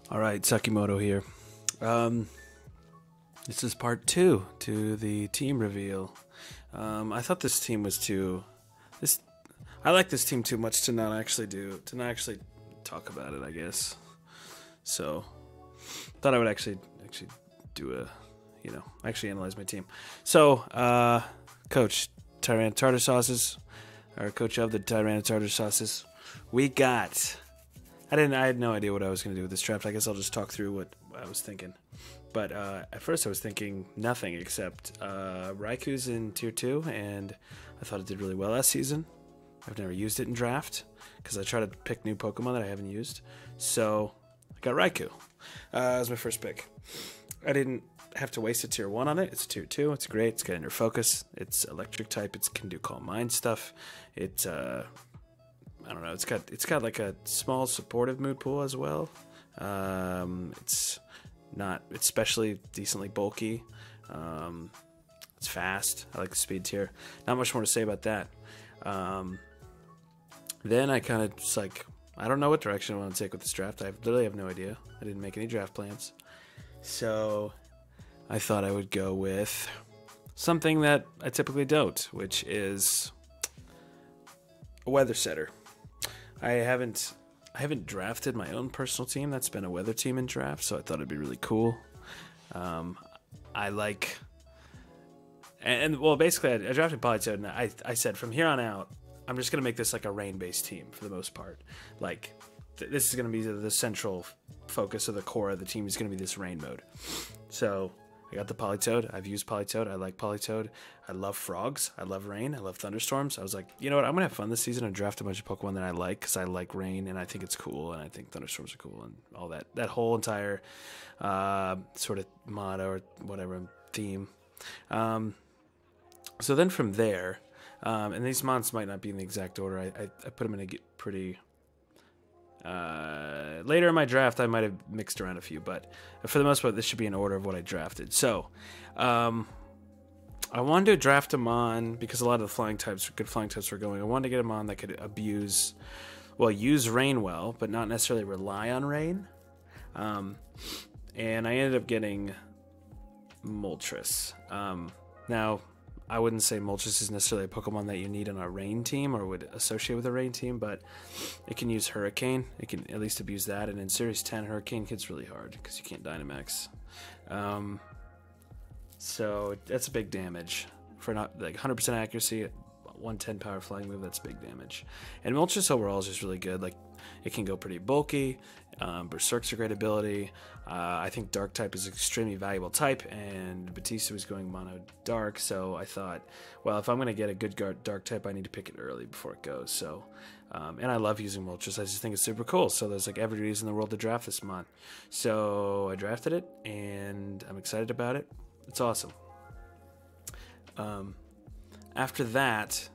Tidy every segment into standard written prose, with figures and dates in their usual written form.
All right, Sakimoto here. Um, this is part two to the team reveal. I thought this team was too. This I like this team too much to not actually talk about it. I guess so. Thought I would actually do actually analyze my team. So, coach Tyrant Tartar Sauces, or coach of the Tyrant Tartar Sauces, we got. I had no idea what I was going to do with this draft. I guess I'll just talk through what I was thinking. But at first I was thinking nothing except Riku's in Tier 2, and I thought it did really well last season. I've never used it in draft, because I try to pick new Pokemon that I haven't used. So I got Riku as my first pick. I didn't have to waste a Tier 1 on it. It's Tier 2. It's great. It's got Inner Focus. It's Electric type. It can do Calm Mind stuff. It's I don't know. It's got like a small supportive mood pool as well. It's especially decently bulky. It's fast. I like the speed tier. Not much more to say about that. Then I kind of just like, I don't know what direction I want to take with this draft. I literally have no idea. I didn't make any draft plans. So I thought I would go with something that I typically don't, which is a weather setter. I haven't drafted my own personal team that's been a weather team in draft, so I thought it'd be really cool. I like, and well, basically, I drafted Pt.2, and I said from here on out, I'm just gonna make this like a rain-based team for the most part. Like, this is gonna be the central focus of the core of the team is gonna be this rain mode. So I got the Politoed. I've used Politoed. I like Politoed. I love frogs. I love rain. I love thunderstorms. I was like, you know what? I'm going to have fun this season and draft a bunch of Pokemon that I like because I like rain and I think it's cool and I think thunderstorms are cool and all that. That whole entire sort of motto or whatever theme. So then from there, and these mons might not be in the exact order. I put them in a pretty... later in my draft, I might have mixed around a few, but for the most part, this should be in order of what I drafted. So, I wanted to draft a mon because a lot of the good flying types were going. I wanted to get a mon that could use rain well, but not necessarily rely on rain. And I ended up getting Moltres. Now, I wouldn't say Moltres is necessarily a Pokemon that you need on a rain team or would associate with a rain team, but it can use Hurricane. It can at least abuse that, and in Series 10, Hurricane hits really hard because you can't Dynamax. So that's a big damage. For not like 100% accuracy, 110 power flying move, that's big damage. And Moltres overall is just really good. Like, it can go pretty bulky. Berserk's a great ability. I think Dark type is an extremely valuable type, and Batista was going mono Dark, so I thought, well, if I'm going to get a good Dark type, I need to pick it early before it goes. So, and I love using Moltres. I just think it's super cool. So there's like every reason in the world to draft this mon. So I drafted it, and I'm excited about it. It's awesome. After that,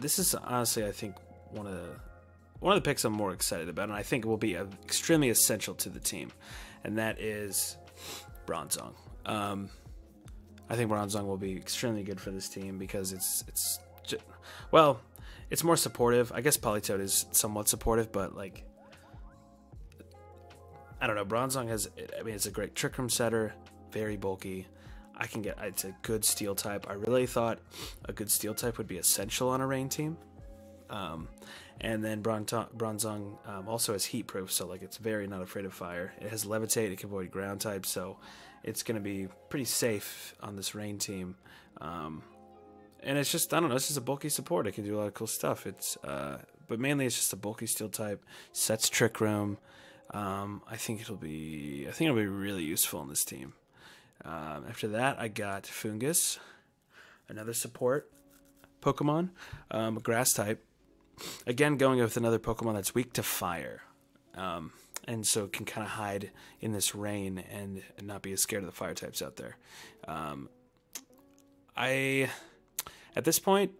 this is honestly, I think, one of the picks I'm more excited about, and I think it will be extremely essential to the team, and that is Bronzong. I think Bronzong will be extremely good for this team because it's more supportive. I guess Politoed is somewhat supportive, but like, I don't know. Bronzong it's a great Trick Room setter, very bulky. It's a good Steel type. I really thought a good Steel type would be essential on a rain team. And then Bronzong also has Heat Proof, so like it's very not afraid of fire. It has Levitate. It can avoid ground type, so it's going to be pretty safe on this rain team. And it's just, I don't know, it's just a bulky support. It can do a lot of cool stuff. But mainly it's just a bulky Steel type. Sets Trick Room. I think it'll be really useful in this team. After that, I got Fungus, another support Pokemon, a grass type. Again, going with another Pokemon that's weak to fire, and so can kind of hide in this rain and not be as scared of the fire types out there. At this point,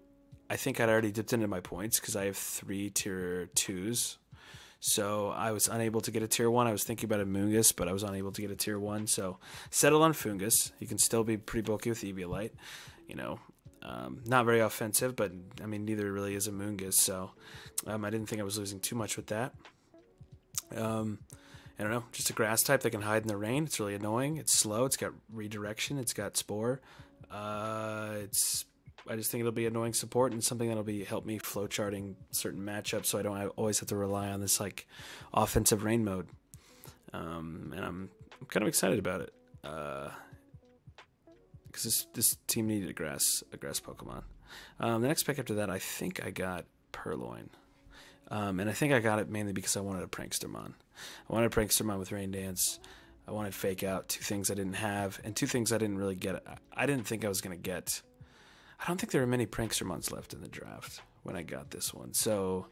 I think I'd already dipped into my points because I have 3 Tier 2s. So I was unable to get a Tier 1. I was thinking about a Mungus, but I was unable to get a Tier 1. So settled on Fungus. He can still be pretty bulky with Eviolite. Not very offensive, but I mean, neither really is a Mungus. So I didn't think I was losing too much with that. And I don't know, just a grass type that can hide in the rain. It's really annoying. It's slow. It's got redirection. It's got spore. I just think it'll be annoying support and something that'll help me flowcharting certain matchups, so I don't always have to rely on this like offensive rain mode. And I'm kind of excited about it because this team needed a grass Pokemon. The next pick after that, I think I got Purloin. And I think I got it mainly because I wanted a Prankstermon. I wanted a Prankstermon with Rain Dance. I wanted Fake Out, 2 things I didn't have, and 2 things I didn't really get. I didn't think I was going to get. I don't think there were many Prankstermons left in the draft when I got this one. So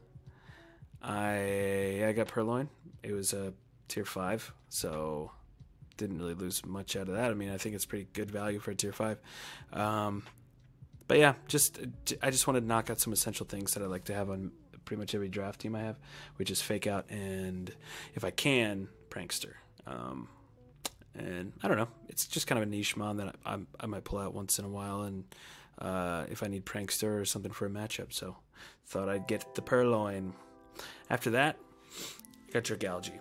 I got Purloin. It was a tier 5, so didn't really lose much out of that. I mean, I think it's pretty good value for a tier 5. But yeah, I just wanted to knock out some essential things that I like to have on pretty much every draft team I have, which is Fake Out and, if I can, Prankster. And I don't know, it's just kind of a niche mon that I might pull out once in a while, and if I need Prankster or something for a matchup. So thought I'd get the Purloin. After that, I got Dragalge.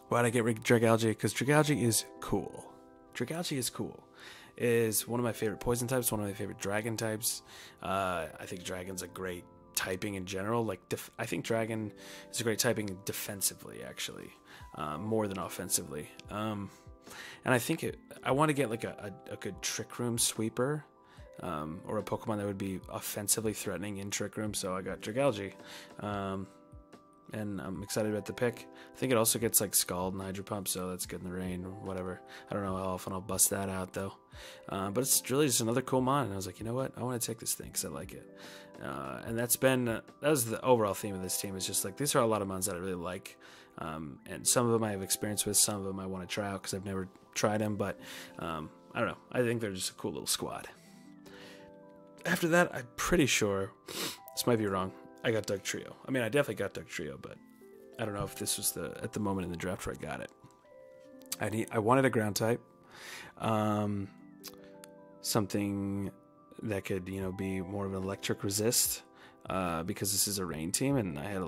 Why'd I get Dragalge? Because Dragalge is cool. Dragalge is cool. Is one of my favorite poison types, one of my favorite dragon types. I think dragon's a great typing in general. Like I think dragon is a great typing defensively, actually, more than offensively. And I think I want to get like a good Trick Room sweeper, or a Pokemon that would be offensively threatening in Trick Room. So I got Dragalge, and I'm excited about the pick. I think it also gets like Scald and Hydro Pump, so that's good in the rain or whatever. I don't know how often I'll bust that out though. But it's really just another cool mon, and I was like, you know what? I want to take this thing because I like it. And that was the overall theme of this team. Is just like, these are a lot of mons that I really like. And some of them I have experience with, some of them I want to try out because I've never tried them. But I don't know. I think they're just a cool little squad. After that, I'm pretty sure, this might be wrong, I got Dugtrio. I mean, I definitely got Dugtrio, but I don't know if this was at the moment in the draft where I got it. I wanted a ground type, something that could, be more of an electric resist, because this is a rain team, and I had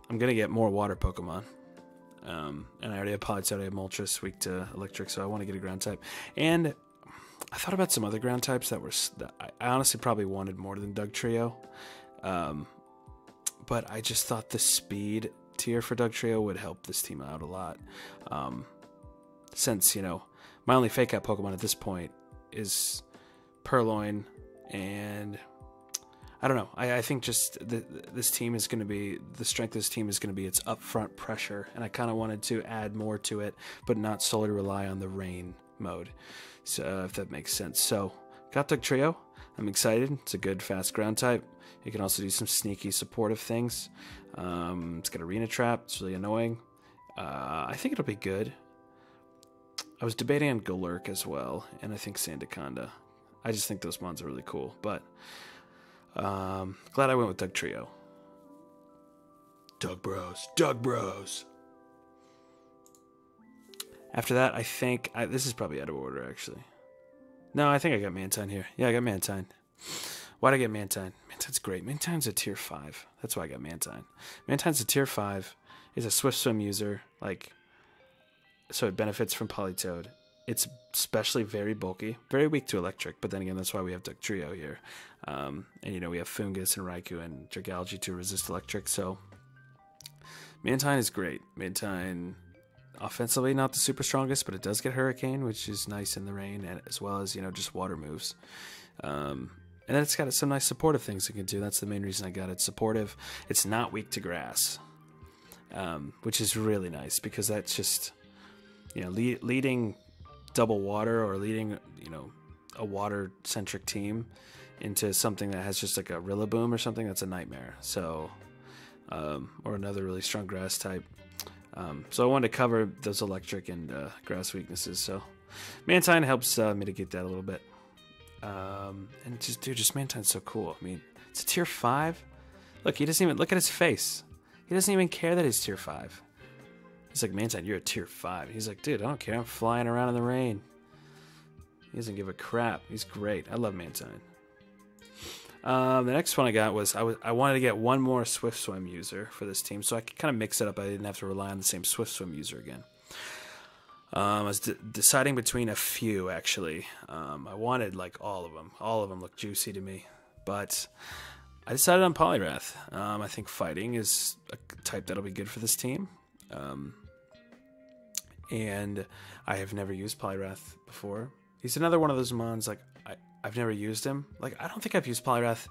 I'm gonna get more water Pokemon, and I already have Politoed, I have Moltres, weak to electric, so I want to get a ground type. And I thought about some other ground types that I honestly probably wanted more than Dugtrio. But I just thought the speed tier for Dugtrio would help this team out a lot. Since, my only Fake Out Pokemon at this point is Purloin, and I don't know. I think just this team is going to be, the strength of this team is going to be its upfront pressure, and I kind of wanted to add more to it, but not solely rely on the rain mode, so if that makes sense. So, got Dugtrio. I'm excited. It's a good, fast ground type. It can also do some sneaky supportive things. It's got Arena Trap. It's really annoying. I think it'll be good. I was debating on Galurk as well, and I think Sandaconda. I just think those mons are really cool, but glad I went with Dugtrio. Doug Bros. After that, I think this is probably out of order, actually. No, I think I got Mantine here. Yeah, I got Mantine. Why'd I get Mantine? Mantine's great. Mantine's a tier 5. That's why I got Mantine. Mantine's a tier 5. He's a Swift Swim user, so it benefits from Politoed. It's especially very bulky, very weak to electric, but then again, that's why we have Dugtrio here. And we have Fungus and Riku and Dragalge to resist electric, so Mantine is great. Mantine, offensively, not the super strongest, but it does get Hurricane, which is nice in the rain, and as well as, just water moves. And then it's got some nice supportive things it can do. That's the main reason I got it. Supportive. It's not weak to grass, which is really nice, because that's just, leading double water, or leading, a water-centric team into something that has just like a Rillaboom or something, that's a nightmare. So, or another really strong grass type. So I wanted to cover those electric and grass weaknesses. So Mantine helps mitigate that a little bit. And just Mantine's so cool. I mean, it's a tier 5. Look, he doesn't even look at his face. He doesn't even care that he's tier 5. He's like, Mantine, you're a tier 5. He's like, dude, I don't care. I'm flying around in the rain. He doesn't give a crap. He's great. I love Mantine. The next one I got was I wanted to get one more Swift Swim user for this team, so I could kind of mix it up. I didn't have to rely on the same Swift Swim user again. I was deciding between a few, actually. I wanted, like, all of them. All of them looked juicy to me. But I decided on Poliwrath. I think fighting is a type that'll be good for this team. And I have never used Poliwrath before. He's another one of those mons, like, I've never used him. Like, I don't think I've used Poliwrath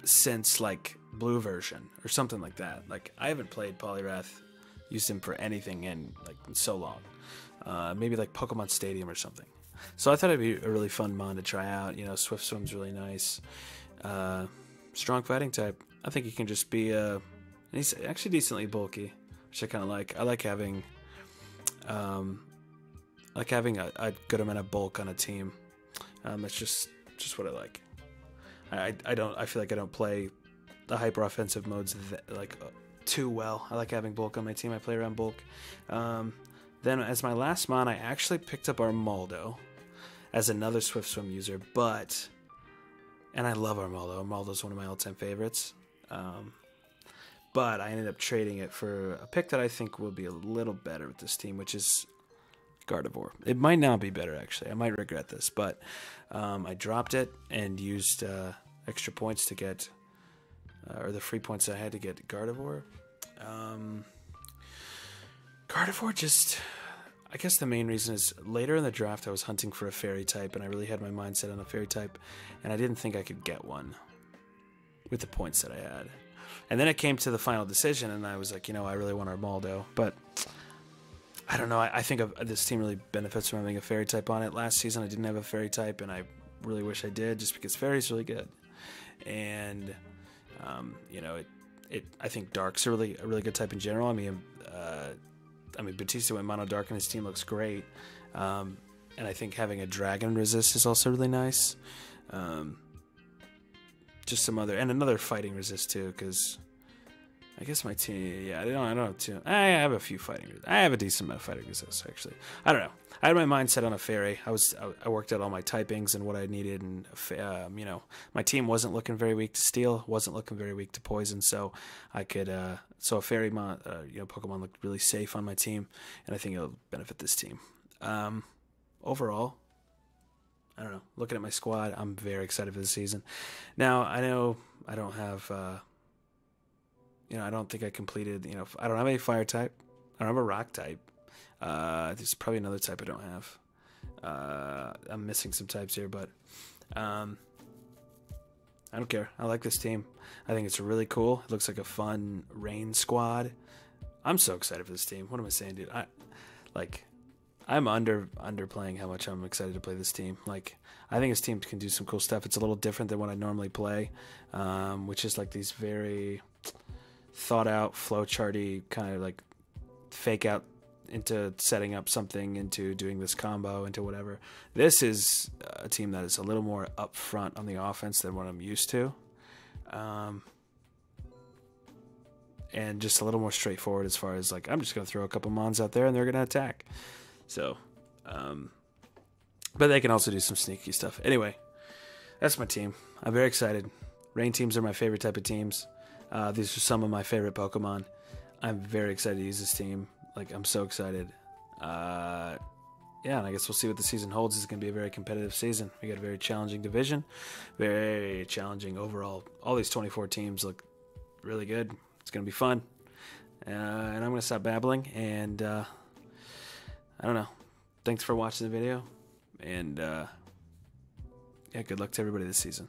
since, like, blue version or something like that. Like, I haven't played Poliwrath, used him for anything in, like, so long. Maybe, like, Pokemon Stadium or something. So I thought it'd be a really fun mon to try out. You know, Swift Swim's really nice. Strong fighting type. I think he can just be, and he's actually decently bulky, which I kind of like. I like having, a good amount of bulk on a team. That's just what I like. I feel like I don't play the hyper offensive modes too well. I like having bulk on my team. I play around bulk. Then as my last mon, I actually picked up Armaldo as another Swift Swim user, and I love Armaldo. Armaldo's one of my all-time favorites. But I ended up trading it for a pick that I think will be a little better with this team, which is Gardevoir. It might not be better, actually. I might regret this, but I dropped it and used extra points to get, or the free points I had to get Gardevoir. Gardevoir just, I guess the main reason is later in the draft I was hunting for a fairy type, and I really had my mindset on a fairy type, and I didn't think I could get one with the points that I had. And then it came to the final decision, and I was like, you know, I really want Armaldo, but I don't know. I think this team really benefits from having a fairy type on it. Last season I didn't have a fairy type, and I really wish I did, just because fairy's really good. And you know, I think dark's a really good type in general. I mean, Batista went mono dark, and his team looks great. And I think having a dragon resist is also really nice. Just some other, and another fighting resist too, because I guess my team, yeah, I don't have too. I have a few fighting. I have a decent amount of fighting resist, actually. I don't know. I had my mindset on a fairy. I worked out all my typings and what I needed, and you know, my team wasn't looking very weak to steel, wasn't looking very weak to poison, so I could. So a fairy Pokemon looked really safe on my team, and I think it'll benefit this team. Overall, I don't know. Looking at my squad, I'm very excited for the season. Now, I know I don't have, I don't think I completed, I don't have any fire type. I don't have a rock type. There's probably another type I don't have. I'm missing some types here, but I don't care. I like this team. I think it's really cool. It looks like a fun rain squad. I'm so excited for this team. What am I saying, dude? I'm underplaying how much I'm excited to play this team. Like, I think this team can do some cool stuff. It's a little different than what I normally play, which is like these very thought out, flowcharty kind of like fake out into setting up something, into doing this combo, into whatever. This is a team that is a little more upfront on the offense than what I'm used to. And just a little more straightforward as far as like, I'm just going to throw a couple mons out there and they're going to attack. So, but they can also do some sneaky stuff. Anyway, that's my team. I'm very excited. Rain teams are my favorite type of teams. These are some of my favorite Pokemon. I'm very excited to use this team. Like, I'm so excited. Yeah, and I guess we'll see what the season holds. It's going to be a very competitive season. We got a very challenging division. Very challenging overall. All these 24 teams look really good. It's going to be fun. And I'm going to stop babbling, and I don't know. Thanks for watching the video, and yeah, good luck to everybody this season.